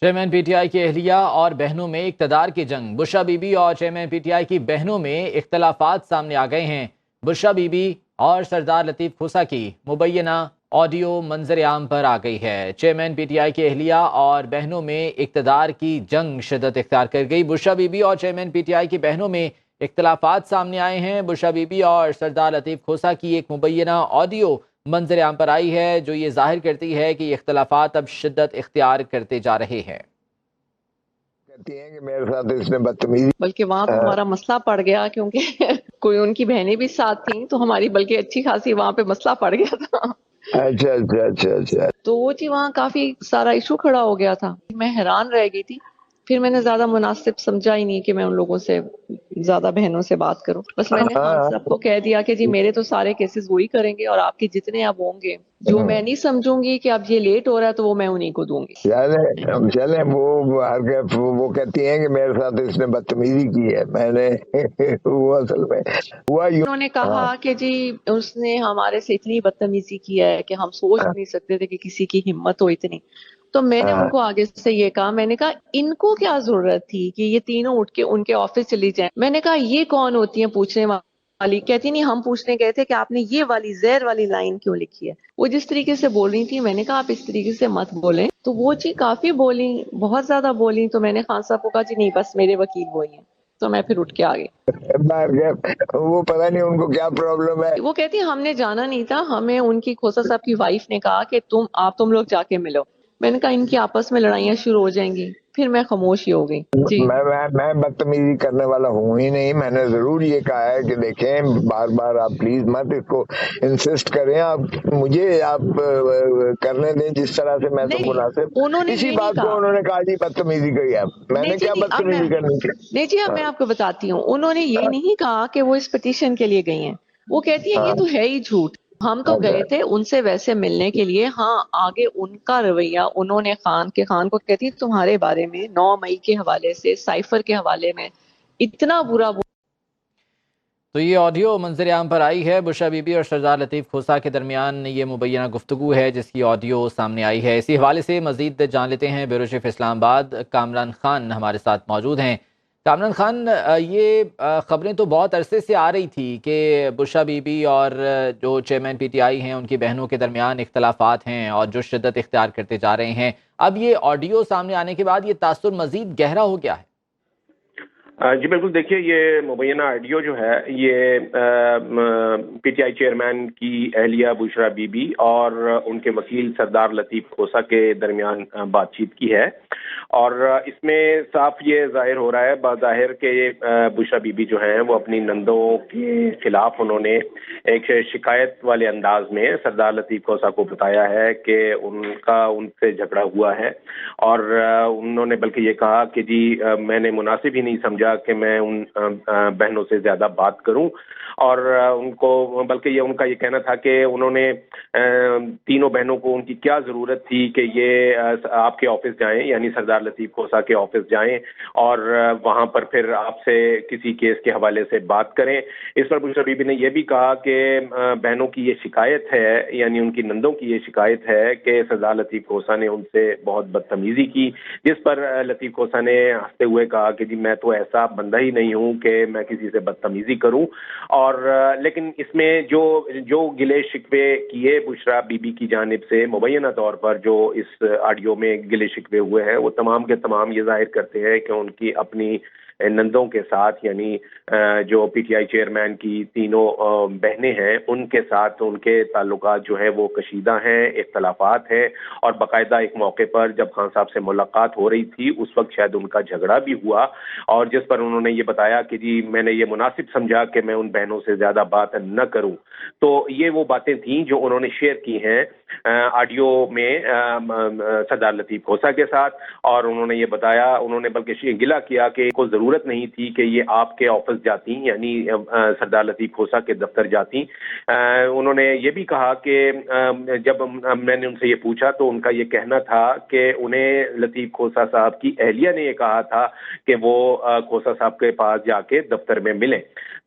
Chairman P T I کی اہلیہ اور بہنوں میں اقتدار کی جنگ۔ بشریٰ بی بی اور چیئرمین پی ٹی آئی کی بہنوں میں اختلافات سامنے آ گئے ہیں۔ بشریٰ بی بی اور سردار لطیف کھوسہ کی مبینہ آڈیو منظر عام پر آ گئی ہے۔ چیئرمین پی ٹی آئی کی اہلیہ اور بہنوں میں اقتدار کی جنگ شدت اختیار کر گئی۔ بشریٰ بی بی اور چیئرمین پی ٹی آئی کی بہنوں میں اختلافات سامنے آئے ہیں۔ بشریٰ بی بی اور سردار لطیف کھوسہ کی ایک مبینہ آڈیو منظر عام پر آئی ہے جو یہ ظاہر کرتی ہے کہ یہ اختلافات اب شدت اختیار کرتے جا رہے ہیں۔ کہتی ہیں کہ میرے ساتھ اس نے بدتمیزی، بلکہ وہاں تو ہمارا مسئلہ پڑ گیا کیونکہ کوئی ان کی بہنیں بھی ساتھ تھیں تو ہماری بلکہ اچھی خاصی وہاں پہ مسئلہ پڑ گیا تھا۔ اچھا اچھا اچھا اچھا تو وہ جی وہاں کافی سارا ایشو کھڑا ہو گیا تھا، میں حیران رہ گئی تھی۔ پھر میں نے زیادہ مناسب سمجھا ہی نہیں کہ میں ان لوگوں سے زیادہ بہنوں سے بات کروں، بس میں نے خان صاحب کو کہہ دیا کہ جی میرے تو سارے کیسز وہی کریں گے اور آپ کے جتنے اب ہوں گے جو میں نہیں سمجھوں گی کہ اب یہ لیٹ ہو رہا ہے تو وہ میں انہیں کو دوں گی۔ چلیں وہ کہتی ہیں کہ میرے ساتھ اس نے بدتمیزی کی ہے، میں نے وہ اصل میں ہوا یوں۔ انہوں نے کہا کہ جی اس نے ہمارے سے اتنی بدتمیزی کی ہے کہ ہم سوچ بھی نہیں سکتے تھے کہ کسی کی ہمت ہو اتنی۔ تو میں نے ان کو آگے سے یہ کہا، میں نے کہا ان کو کیا ضرورت تھی کہ یہ تینوں اٹھ کے ان کے آفس چلی جائیں۔ میں نے کہا یہ کون ہوتی ہیں پوچھنے والی؟ کہتی نہیں ہم پوچھنے گئے تھے کہ آپ نے یہ والی زہر والی لائن کیوں لکھی ہے۔ وہ جس طریقے سے بول رہی تھی میں نے کہا آپ اس طریقے سے مت بولیں، تو وہ جی کافی بولی، بہت زیادہ بولی۔ تو میں نے خان صاحب کو کہا جی نہیں بس میرے وکیل وہی ہیں، تو میں پھر اٹھ کے آ گئی۔ وہ پتہ نہیں ان کو کیا پرابلم ہے۔ وہ کہتی ہم نے جانا نہیں تھا، ہمیں ان کی کھوسہ صاحب کی وائف نے کہا کہ تم لوگ جا کے ملو۔ میں نے کہا ان کی آپس میں لڑائیاں شروع ہو جائیں گی، پھر میں خاموش ہی ہو گئی۔ جی میں بدتمیزی کرنے والا ہوں ہی نہیں، میں نے ضرور یہ کہا ہے کہ دیکھیں بار بار آپ پلیز مت اس کو انسسٹ کریں، آپ مجھے آپ کرنے دیں جس طرح سے میں تو مناسب۔ انہوں نے اسی یہ نہیں بات کو کہا۔ انہوں نے کہا جی بدتمیزی کری، اب میں نے کیا بدتمیزی کرنی تھی؟ نہیں جی اب میں آپ کو بتاتی ہوں، انہوں نے یہ نہیں کہا کہ وہ اس پٹیشن کے لیے گئی ہیں۔ وہ کہتی ہیں یہ تو ہے ہی جھوٹ، ہم تو گئے تھے ان سے ویسے ملنے کے لیے۔ ہاں آگے ان کا رویہ، انہوں نے خان کو کہتی تمہارے بارے میں 9 مئی کے حوالے سے، سائفر کے حوالے میں اتنا برا تو یہ آڈیو منظر عام پر آئی ہے۔ بشریٰ بی بی اور سردار لطیف کھوسہ کے درمیان یہ مبینہ گفتگو ہے جس کی آڈیو سامنے آئی ہے۔ اسی حوالے سے مزید جان لیتے ہیں، بیورو چیف اسلام آباد کامران خان ہمارے ساتھ موجود ہیں۔ کامران خان، یہ خبریں تو بہت عرصے سے آ رہی تھی کہ بشریٰ بی بی اور جو چیئرمین پی ٹی آئی ہیں ان کی بہنوں کے درمیان اختلافات ہیں اور جو شدت اختیار کرتے جا رہے ہیں۔ اب یہ آڈیو سامنے آنے کے بعد یہ تاثر مزید گہرا ہو گیا ہے۔ جی بالکل، دیکھیے یہ مبینہ آڈیو جو ہے یہ پی ٹی آئی چیئرمین کی اہلیہ بشریٰ بی بی اور ان کے وکیل سردار لطیف کھوسہ کے درمیان بات چیت کی ہے، اور اس میں صاف یہ ظاہر ہو رہا ہے بظاہر کہ بشریٰ بی بی جو ہیں وہ اپنی نندوں کے خلاف انہوں نے ایک شکایت والے انداز میں سردار لطیف کھوسہ کو بتایا ہے کہ ان سے جھگڑا ہوا ہے، اور انہوں نے بلکہ یہ کہا کہ جی میں نے مناسب ہی نہیں سمجھا کہ میں ان بہنوں سے زیادہ بات کروں، اور ان کو بلکہ ان کا یہ کہنا تھا کہ انہوں نے تینوں بہنوں کو ان کی کیا ضرورت تھی کہ یہ آپ کے آفس جائیں، یعنی سردار لطیف کھوسہ کے آفس جائیں اور وہاں پر پھر آپ سے کسی کیس کے حوالے سے بات کریں۔ اس پر بشریٰ بی بی نے یہ بھی کہا کہ بہنوں کی یہ شکایت ہے، یعنی ان کی نندوں کی یہ شکایت ہے کہ سردار لطیف کھوسہ نے ان سے بہت بدتمیزی کی، جس پر لطیف کھوسہ نے ہنستے ہوئے کہا کہ جی میں تو ایسا بندہ ہی نہیں ہوں کہ میں کسی سے بدتمیزی کروں، اور لیکن اس میں جو گلے شکوے کیے بشریٰ بی بی کی جانب سے مبینہ طور پر جو اس آڈیو میں گلے شکوے ہوئے ہیں وہ تمام کے تمام یہ ظاہر کرتے ہیں کہ ان کی اپنی نندوں کے ساتھ، یعنی جو پی ٹی آئی چیئرمین کی تینوں بہنیں ہیں ان کے ساتھ ان کے تعلقات جو ہیں وہ کشیدہ ہیں، اختلافات ہیں، اور باقاعدہ ایک موقع پر جب خان صاحب سے ملاقات ہو رہی تھی اس وقت شاید ان کا جھگڑا بھی ہوا، اور جس پر انہوں نے یہ بتایا کہ جی میں نے یہ مناسب سمجھا کہ میں ان بہنوں سے زیادہ بات نہ کروں۔ تو یہ وہ باتیں تھیں جو انہوں نے شیئر کی ہیں آڈیو میں سردار لطیف کھوسہ کے ساتھ، اور انہوں نے یہ بتایا، انہوں نے بلکہ گلہ کیا کہ کو ضرورت نہیں تھی کہ یہ آپ کے آفس جاتی، یعنی سردار لطیف کھوسہ کے دفتر جاتی۔ انہوں نے یہ بھی کہا کہ جب میں نے ان سے یہ پوچھا تو ان کا یہ کہنا تھا کہ انہیں لطیف کھوسہ صاحب کی اہلیہ نے یہ کہا تھا کہ وہ کھوسہ صاحب کے پاس جا کے دفتر میں ملیں۔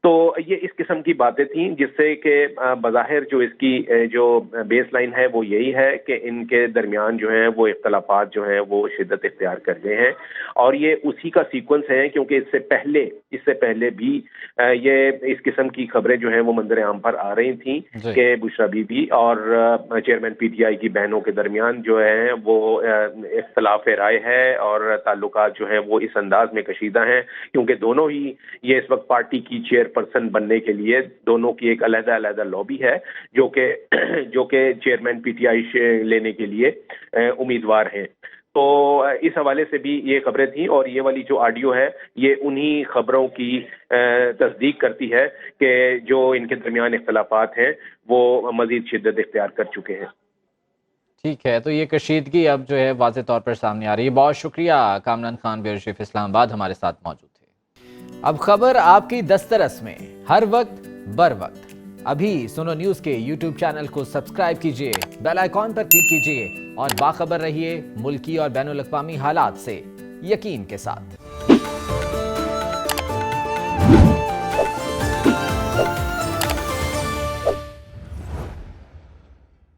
تو یہ اس قسم کی باتیں تھیں جس سے کہ بظاہر جو اس کی جو بیس لائن ہے وہ یہی ہے کہ ان کے درمیان جو ہیں وہ اختلافات جو ہیں وہ شدت اختیار کر گئے ہیں، اور یہ اسی کا سیکوینس ہے کیونکہ اس سے پہلے بھی یہ اس قسم کی خبریں جو ہیں وہ منظر عام پر آ رہی تھیں کہ بشرا بی بی اور چیئرمین پی ٹی آئی کی بہنوں کے درمیان جو ہے وہ اختلاف رائے ہے اور تعلقات جو ہیں وہ اس انداز میں کشیدہ ہیں کیونکہ دونوں ہی یہ اس وقت پارٹی کی چیئر پرسن بننے کے لیے دونوں کی ایک علیحدہ لابی ہے جو کہ چیئرمین پی ٹی آئی سے لینے کے لیے امیدوار ہیں۔ تو اس حوالے سے بھی یہ خبریں تھیں اور یہ والی جو آڈیو ہے یہ انہی خبروں کی تصدیق کرتی ہے کہ جو ان کے درمیان اختلافات ہیں وہ مزید شدت اختیار کر چکے ہیں۔ ٹھیک ہے، تو یہ کشیدگی اب جو ہے واضح طور پر سامنے آ رہی ہے۔ بہت شکریہ کامران خان بیورو چیف اسلام آباد ہمارے ساتھ موجود تھے۔ اب خبر آپ کی دسترس میں ہر وقت بر وقت۔ ابھی سنو نیوز کے یوٹیوب چینل کو سبسکرائب کیجئے، بیل آئیکن پر کلک کیجئے اور باخبر رہیے ملکی اور بین الاقوامی حالات سے یقین کے ساتھ۔